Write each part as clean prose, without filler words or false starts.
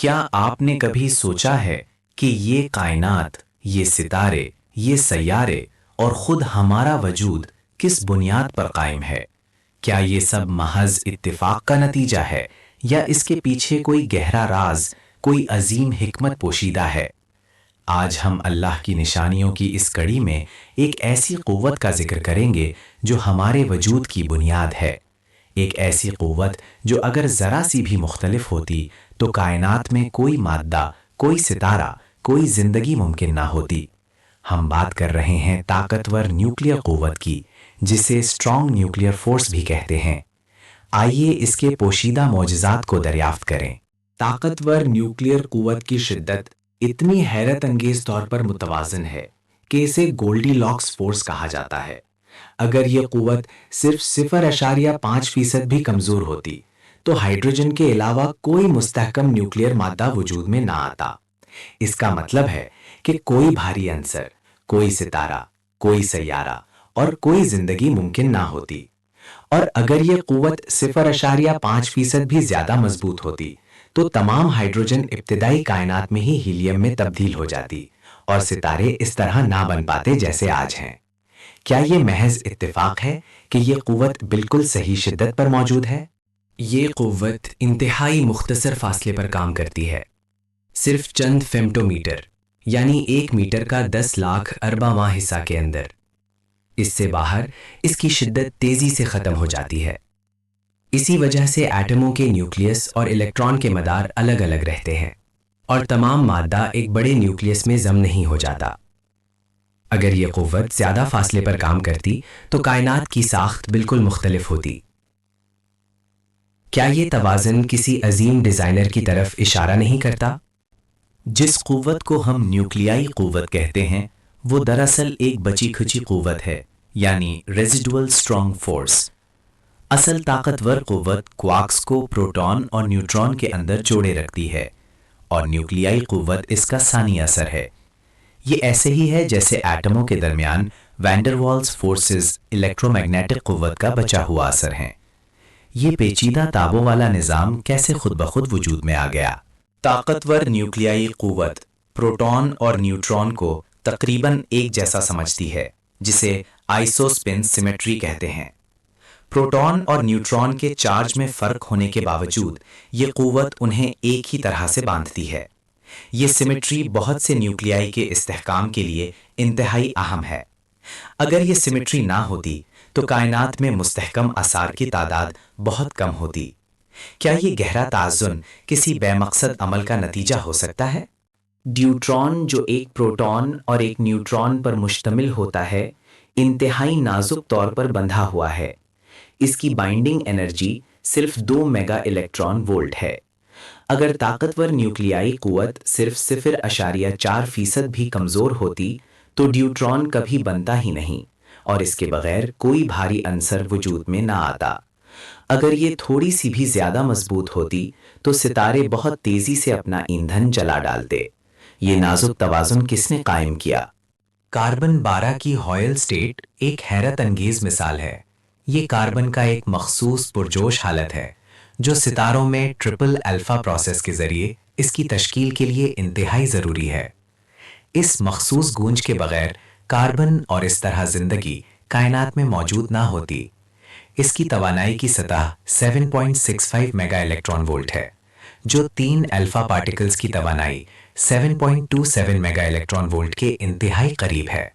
کیا آپ نے کبھی سوچا ہے کہ یہ کائنات، یہ ستارے، یہ سیارے اور خود ہمارا وجود کس بنیاد پر قائم ہے؟ کیا یہ سب محض اتفاق کا نتیجہ ہے یا اس کے پیچھے کوئی گہرا راز، کوئی عظیم حکمت پوشیدہ ہے؟ آج ہم اللہ کی نشانیوں کی اس کڑی میں ایک ایسی قوت کا ذکر کریں گے جو ہمارے وجود کی بنیاد ہے، ایک ایسی قوت جو اگر ذرا سی بھی مختلف ہوتی تو کائنات میں کوئی مادہ، کوئی ستارہ، کوئی زندگی ممکن نہ ہوتی۔ ہم بات کر رہے ہیں طاقتور نیوکلیئر قوت کی، جسے اسٹرانگ نیوکلیئر فورس بھی کہتے ہیں۔ آئیے اس کے پوشیدہ معجزات کو دریافت کریں۔ طاقتور نیوکلیئر قوت کی شدت اتنی حیرت انگیز طور پر متوازن ہے کہ اسے گولڈی لاکس فورس کہا جاتا ہے۔ اگر یہ قوت صرف 0.5% بھی کمزور ہوتی تو ہائیڈروجن کے علاوہ کوئی مستحکم نیوکلیئر مادہ وجود میں نہ آتا۔ اس کا مطلب ہے کہ کوئی بھاری عنصر، کوئی ستارہ، کوئی سیارہ اور کوئی زندگی ممکن نہ ہوتی۔ اور اگر یہ قوت 0.5% بھی زیادہ مضبوط ہوتی تو تمام ہائیڈروجن ابتدائی کائنات میں ہی ہیلیم میں تبدیل ہو جاتی اور ستارے اس طرح نہ بن پاتے جیسے آج ہیں۔ کیا یہ محض اتفاق ہے کہ یہ قوت بالکل صحیح شدت پر موجود ہے؟ یہ قوت انتہائی مختصر فاصلے پر کام کرتی ہے، صرف چند فیمٹو میٹر، یعنی 1 میٹر کا 10 لاکھ اربعواں حصہ کے اندر۔ اس سے باہر اس کی شدت تیزی سے ختم ہو جاتی ہے۔ اسی وجہ سے ایٹموں کے نیوکلیس اور الیکٹران کے مدار الگ الگ رہتے ہیں اور تمام مادہ ایک بڑے نیوکلیس میں ضم نہیں ہو جاتا۔ اگر یہ قوت زیادہ فاصلے پر کام کرتی تو کائنات کی ساخت بالکل مختلف ہوتی۔ کیا یہ توازن کسی عظیم ڈیزائنر کی طرف اشارہ نہیں کرتا؟ جس قوت کو ہم نیوکلیائی قوت کہتے ہیں وہ دراصل ایک بچی کھچی قوت ہے، یعنی ریزیڈول اسٹرانگ فورس۔ اصل طاقتور قوت کوارکس کو پروٹون اور نیوٹرون کے اندر جوڑے رکھتی ہے، اور نیوکلیائی قوت اس کا ثانی اثر ہے۔ یہ ایسے ہی ہے جیسے ایٹموں کے درمیان van der Waals forces electromagnetic قوت کا بچا ہوا اثر ہیں۔ یہ پیچیدہ تابوں والا نظام کیسے خود بخود وجود میں آ گیا؟ طاقتور نیوکلیائی قوت پروٹون اور نیوٹرون کو تقریباً ایک جیسا سمجھتی ہے، جسے آئسو سپن سیمیٹری کہتے ہیں۔ پروٹون اور نیوٹرون کے چارج میں فرق ہونے کے باوجود یہ قوت انہیں ایک ہی طرح سے باندھتی ہے۔ یہ سیمیٹری بہت سے نیوکلیائی کے استحکام کے لیے انتہائی اہم ہے۔ اگر یہ سیمیٹری نہ ہوتی تو کائنات میں مستحکم اثار کی تعداد بہت کم ہوتی۔ کیا یہ گہرا توازن کسی بے مقصد عمل کا نتیجہ ہو سکتا ہے؟ ڈیوٹران، جو ایک پروٹون اور ایک نیوٹرون پر مشتمل ہوتا ہے، انتہائی نازک طور پر بندھا ہوا ہے۔ اس کی بائنڈنگ انرجی صرف 2 میگا الیکٹران وولٹ ہے۔ اگر طاقتور نیوکلیائی قوت صرف 0.4% بھی کمزور ہوتی تو ڈیوٹران کبھی بنتا ہی نہیں اور اس کے بغیر کوئی بھاری عنصر وجود میں نہ آتا۔ اگر یہ تھوڑی سی بھی زیادہ مضبوط ہوتی تو ستارے بہت تیزی سے اپنا ایندھن جلا ڈالتے۔ یہ نازک توازن کس نے قائم کیا؟ کاربن 12 کی ہوئل سٹیٹ ایک حیرت انگیز مثال ہے۔ یہ کاربن کا ایک مخصوص پرجوش حالت ہے جو ستاروں میں ٹرپل الفا پروسیس کے ذریعے اس کی تشکیل کے لیے انتہائی ضروری ہے۔ اس مخصوص گونج کے بغیر کاربن اور اس طرح زندگی کائنات میں موجود نہ ہوتی۔ اس کی توانائی کی سطح 7.65 میگا الیکٹران وولٹ ہے، جو 3 الفا پارٹیکلز کی توانائی 7.27 میگا الیکٹران وولٹ کے انتہائی قریب ہے۔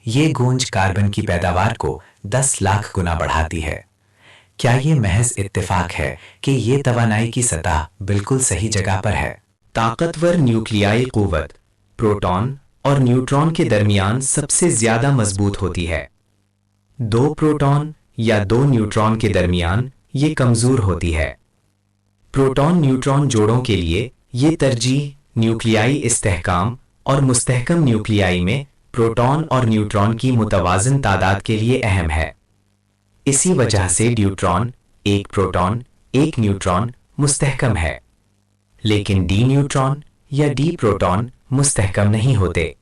یہ گونج کاربن کی پیداوار کو 10 لاکھ گنا بڑھاتی ہے۔ کیا یہ محض اتفاق ہے کہ یہ توانائی کی سطح بالکل صحیح جگہ پر ہے؟ طاقتور نیوکلیائی قوت پروٹون اور نیوٹرون کے درمیان سب سے زیادہ مضبوط ہوتی ہے۔ 2 پروٹون یا 2 نیوٹرون کے درمیان یہ کمزور ہوتی ہے۔ پروٹون نیوٹرون جوڑوں کے لیے یہ ترجیح نیوکلیائی استحکام اور مستحکم نیوکلیائی میں پروٹون اور نیوٹرون کی متوازن تعداد کے لیے اہم ہے۔ اسی وجہ سے ڈیوٹران، ایک پروٹون، ایک نیوٹرون مستحکم ہے، لیکن ڈی نیوٹرون یا ڈی پروٹون مستحکم نہیں ہوتے۔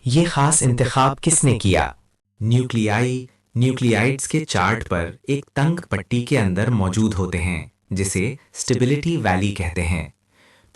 یہ خاص انتخاب کس نے کیا؟ نیوکلیائڈز کے چارٹ پر ایک تنگ پٹی کے اندر موجود ہوتے ہیں جسے اسٹیبلٹی ویلی کہتے ہیں۔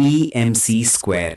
EmC²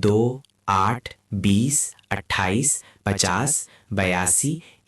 2, 8, 20, 28, 50, 82,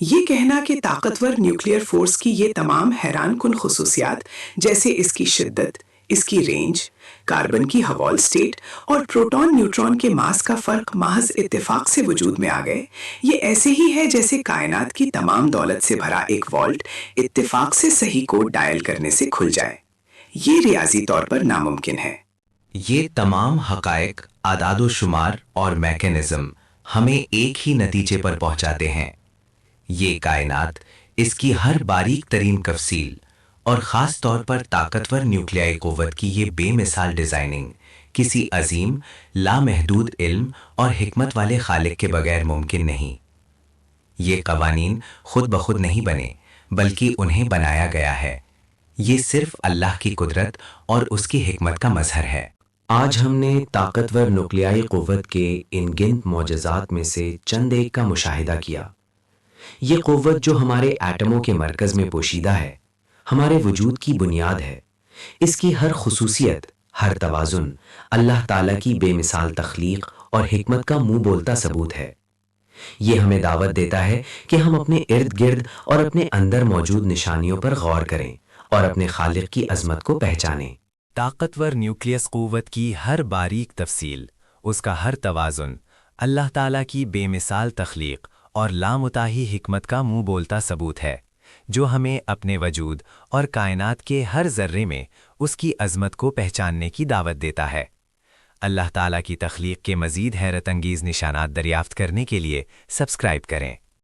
یہ کہنا کہ طاقتور نیوکلیئر فورس کی یہ تمام حیران کن خصوصیات جیسے اس کی شدت، اس کی رینج، کاربن کی حوال سٹیٹ اور پروٹون نیوٹرون کے ماس کا فرق محض اتفاق سے وجود میں آ گئے، یہ ایسے ہی ہے جیسے کائنات کی تمام دولت سے بھرا ایک والٹ اتفاق سے صحیح کوڈ ڈائل کرنے سے کھل جائے۔ یہ ریاضی طور پر ناممکن ہے۔ یہ تمام حقائق، اعداد و شمار اور میکانزم ہمیں ایک ہی نتیجے پر پہنچاتے ہیں۔ یہ کائنات، اس کی ہر باریک ترین تفصیل اور خاص طور پر طاقتور نیوکلیائی قوت کی یہ بے مثال ڈیزائننگ کسی عظیم، لامحدود علم اور حکمت والے خالق کے بغیر ممکن نہیں۔ یہ قوانین خود بخود نہیں بنے، بلکہ انہیں بنایا گیا ہے۔ یہ صرف اللہ کی قدرت اور اس کی حکمت کا مظہر ہے۔ آج ہم نے طاقتور نیوکلیائی قوت کے ان گنت معجزات میں سے چند ایک کا مشاہدہ کیا۔ یہ قوت جو ہمارے ایٹموں کے مرکز میں پوشیدہ ہے، ہمارے وجود کی بنیاد ہے۔ اس کی ہر خصوصیت، ہر توازن اللہ تعالیٰ کی بے مثال تخلیق اور حکمت کا منہ بولتا ثبوت ہے۔ یہ ہمیں دعوت دیتا ہے کہ ہم اپنے ارد گرد اور اپنے اندر موجود نشانیوں پر غور کریں اور اپنے خالق کی عظمت کو پہچانیں۔ طاقتور نیوکلیس قوت کی ہر باریک تفصیل، اس کا ہر توازن اللہ تعالیٰ کی بے مثال تخلیق اور لامتناہی حکمت کا منہ بولتا ثبوت ہے، جو ہمیں اپنے وجود اور کائنات کے ہر ذرے میں اس کی عظمت کو پہچاننے کی دعوت دیتا ہے۔ اللہ تعالیٰ کی تخلیق کے مزید حیرت انگیز نشانات دریافت کرنے کے لیے سبسکرائب کریں۔